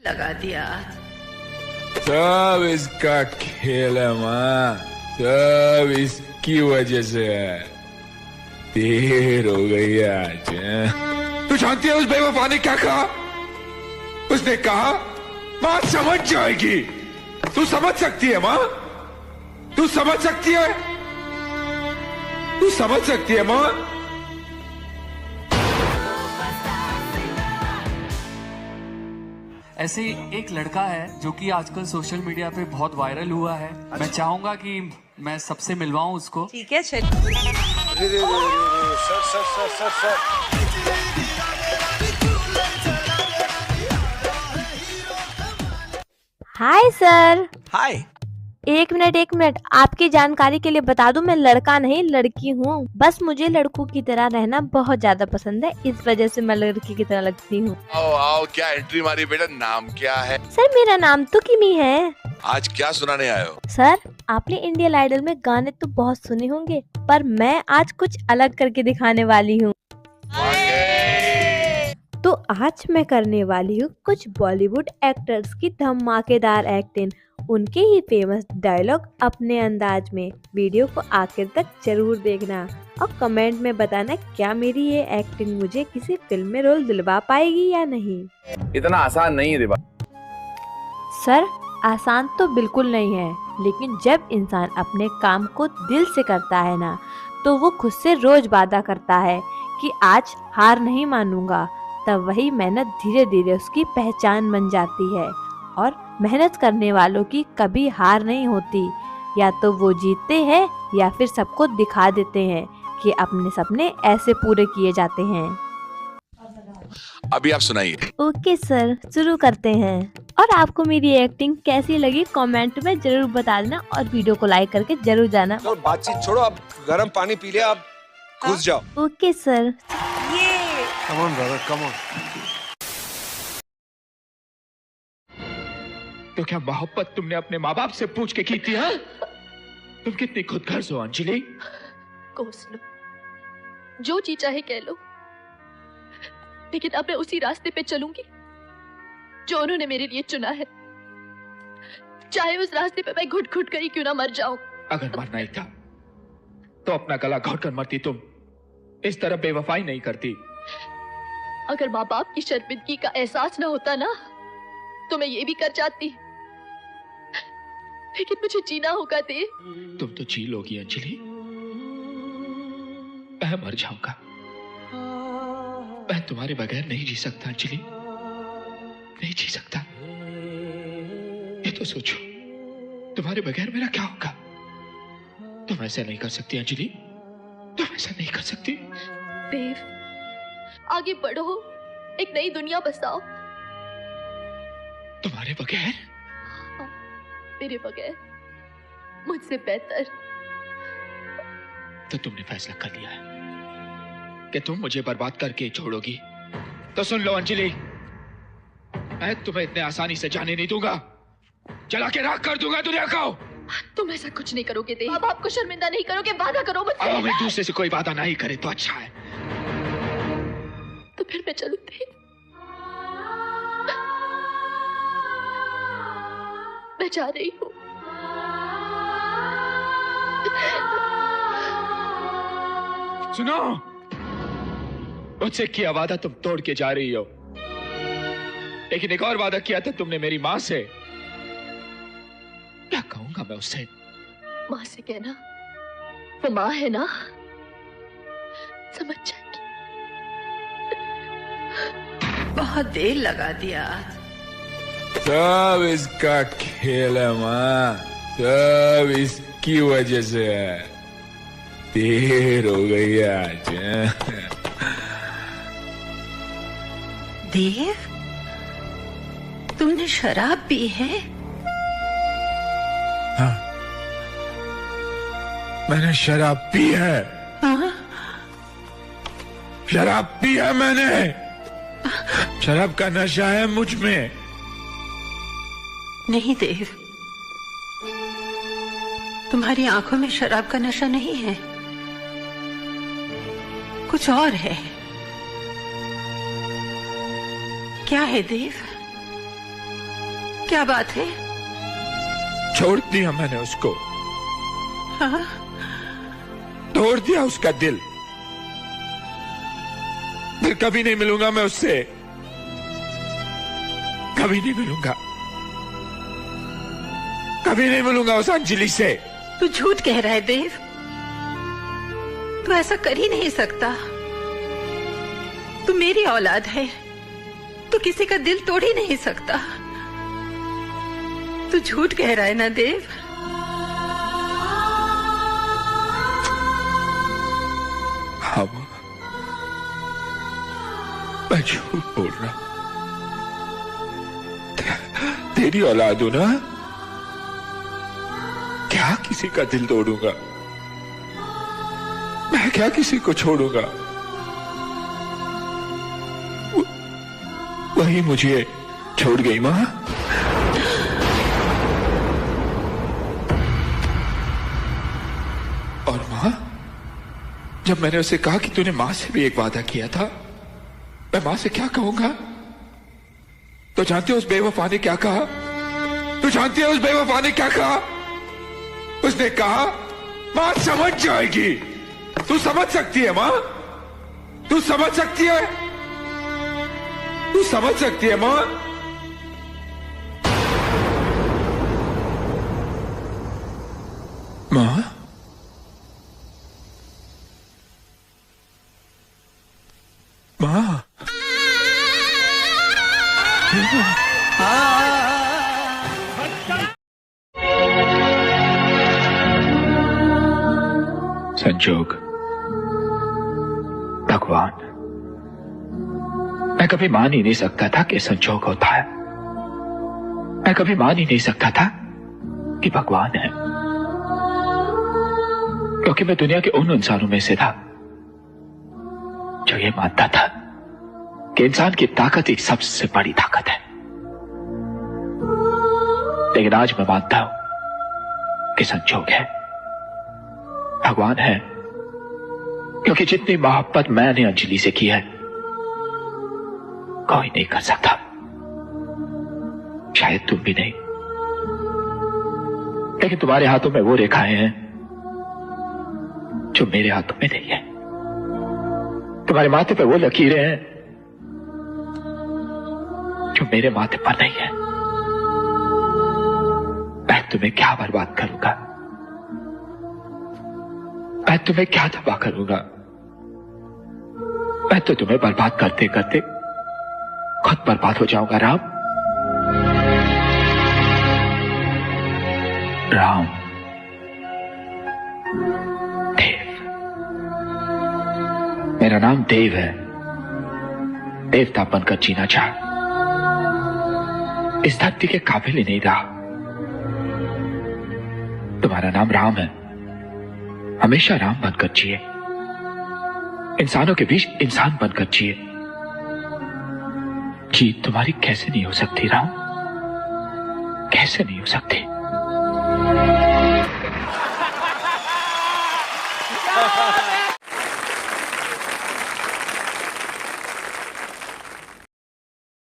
लगा दिया। सब इसका खेल है माँ, सब इसकी वजह से है। देर हो गई है आज। तू जानती है उस बेवफा ने क्या कहा? उसने कहा माँ समझ जाएगी। तू समझ सकती है माँ? तू समझ सकती है? तू समझ सकती है माँ? ऐसे ही एक लड़का है जो कि आजकल सोशल मीडिया पे बहुत वायरल हुआ है। मैं चाहूंगा कि मैं सबसे मिलवाऊं उसको। ठीक है चलिए। Hi sir. हाय। एक मिनट, आपकी जानकारी के लिए बता दूं, मैं लड़का नहीं लड़की हूँ। बस मुझे लड़कों की तरह रहना बहुत ज्यादा पसंद है, इस वजह से मैं लड़की की तरह लगती हूँ। आओ आओ, क्या एंट्री मारी बेटा, नाम क्या है? सर मेरा नाम तो किमी है। आज क्या सुनाने आए हो? सर आपने इंडियन आइडल में गाने तो बहुत सुने होंगे, पर मैं आज कुछ अलग करके दिखाने वाली हूँ। तो आज मैं करने वाली हूँ कुछ बॉलीवुड एक्टर्स की धमाकेदार एक्टिंग, उनके ही फेमस डायलॉग अपने अंदाज में। वीडियो को आखिर तक जरूर देखना और कमेंट में बताना क्या मेरी ये एक्टिंग मुझे किसी फिल्म में रोल दिलवा पाएगी या नहीं। इतना आसान नहीं है दिवा। सर आसान तो बिल्कुल नहीं है, लेकिन जब इंसान अपने काम को दिल से करता है ना, तो वो खुद से रोज वादा करता है कि आज हार नहीं मानूंगा। तब वही मेहनत धीरे धीरे उसकी पहचान बन जाती है। और मेहनत करने वालों की कभी हार नहीं होती, या तो वो जीतते हैं या फिर सबको दिखा देते हैं कि अपने सपने ऐसे पूरे किए जाते हैं। अभी आप सुनाइए। ओके सर, शुरू करते हैं। और आपको मेरी एक्टिंग कैसी लगी कमेंट में जरूर बता देना और वीडियो को लाइक करके जरूर जाना। तो बातचीत छोड़ो, अब गर्म पानी पी ले, अब घुस जाओ। Okay sir. Come on brother, come on. तो क्या मोहब्बत तुमने अपने माँ बाप से पूछ के की थी? हाँ? तुम कितनी खुदगर्ज हो अंजलि। कोस लो, जो जी चाहे कह लो, लेकिन अब मैं उसी रास्ते पे चलूंगी जो उन्होंने मेरे लिए चुना है, चाहे उस रास्ते पे मैं घुट घुट कर ही क्यों ना मर जाऊं। अगर मरना ही था तो अपना गला घोट कर मरती, तुम इस तरह बेवफाई नहीं करती। अगर माँ बाप की शर्मिंदगी का एहसास ना होता ना, तो मैं ये भी कर जाती, लेकिन मुझे जीना होगा देव। तुम तो जी लोगी अंजलि, मैं मर जाऊंगा। मैं तुम्हारे बगैर नहीं जी सकता अंजलि, नहीं जी सकता। ये तो सोचो, तुम्हारे बगैर मेरा क्या होगा? तुम ऐसा नहीं कर सकती अंजलि, तुम ऐसा नहीं कर सकती। देव आगे बढ़ो, एक नई दुनिया बसाओ। तुम्हारे बगैर? मेरे बगैर मुझसे बेहतर। तो तुमने फैसला कर लिया है कि तुम मुझे बर्बाद करके छोड़ोगी। तो सुन लो अंजलि, मैं तुम्हें इतने आसानी से जाने नहीं दूंगा, जला के राख कर दूंगा दुनिया को। तुम ऐसा कुछ नहीं करोगे देव, अब आपको शर्मिंदा नहीं करोगे, वादा करो मुझसे। अब हम एक दूसरे से कोई वादा नहीं करे तो अच्छा है। तो फिर मैं चलूं देव? मैं जा रही हूँ। सुनो, मुझसे किया वादा तुम तोड़ के जा रही हो, लेकिन एक और वादा किया था तुमने मेरी माँ से। क्या कहूंगा मैं उससे? माँ से कहना, वो माँ है ना, समझ जाएगी। बहुत देर लगा दिया। सब इसका खेल है माँ, सब इसकी वजह से है। देर हो गई है आज। देव, तुमने शराब पी है? हाँ, मैंने शराब पी है। हाँ? शराब पी है मैंने। शराब का नशा है मुझ में। नहीं देव, तुम्हारी आंखों में शराब का नशा नहीं है, कुछ और है। क्या है देव? क्या बात है? छोड़ दिया मैंने उसको, हाँ? तोड़ दिया उसका दिल। फिर कभी नहीं मिलूंगा मैं उससे, कभी नहीं मिलूंगा, कभी नहीं मिलूंगा उस अंजलि से। तू झूठ कह रहा है देव। तू ऐसा कर ही नहीं सकता। तू मेरी औलाद है, तू किसी का दिल तोड़ ही नहीं सकता। तू झूठ कह रहा है ना देव? हाँ मां, मैं झूठ बोल रहा हूं। तेरी औलाद हूं ना, क्या किसी का दिल तोड़ूंगा? मैं क्या किसी को छोड़ूंगा? वही मुझे छोड़ गई मां। और मां, जब मैंने उसे कहा कि तूने मां से भी एक वादा किया था, मैं मां से क्या कहूंगा? तो जानते हो उस बेवफा ने क्या कहा? तू जानती है उस बेवफा ने क्या कहा? उसने कहा मां समझ जाएगी। तू समझ सकती है मां? तू समझ सकती है? तू समझ सकती है मां? मां, मां, संजोग, भगवान। मैं कभी मान ही नहीं सकता था कि संजोग होता है। मैं कभी मान ही नहीं सकता था कि भगवान है, क्योंकि मैं दुनिया के उन इंसानों में से था जो ये मानता था कि इंसान की ताकत एक सबसे बड़ी ताकत है। लेकिन आज मैं मानता हूं कि संजोग है, भगवान है, क्योंकि जितनी मोहब्बत मैंने अंजलि से की है कोई नहीं कर सकता, शायद तुम भी नहीं। लेकिन तुम्हारे हाथों में वो रेखाएं हैं जो मेरे हाथों में नहीं है। तुम्हारे माथे पे वो लकीरें हैं जो मेरे माथे पर नहीं है। मैं तुम्हें क्या बर्बाद करूंगा? मैं तुम्हें क्या तबाह करूंगा? मैं तो तुम्हें बर्बाद करते करते खुद बर्बाद हो जाऊंगा। राम, राम, देव। मेरा नाम देव है। देवता बनकर जीना चाह, इस धरती के काबिल ही नहीं रहा। तुम्हारा नाम राम है, हमेशा राम बनकर जिए, इंसानों के बीच इंसान बनकर जिए। जीत तुम्हारी कैसे नहीं हो सकती राम? कैसे नहीं हो सकती?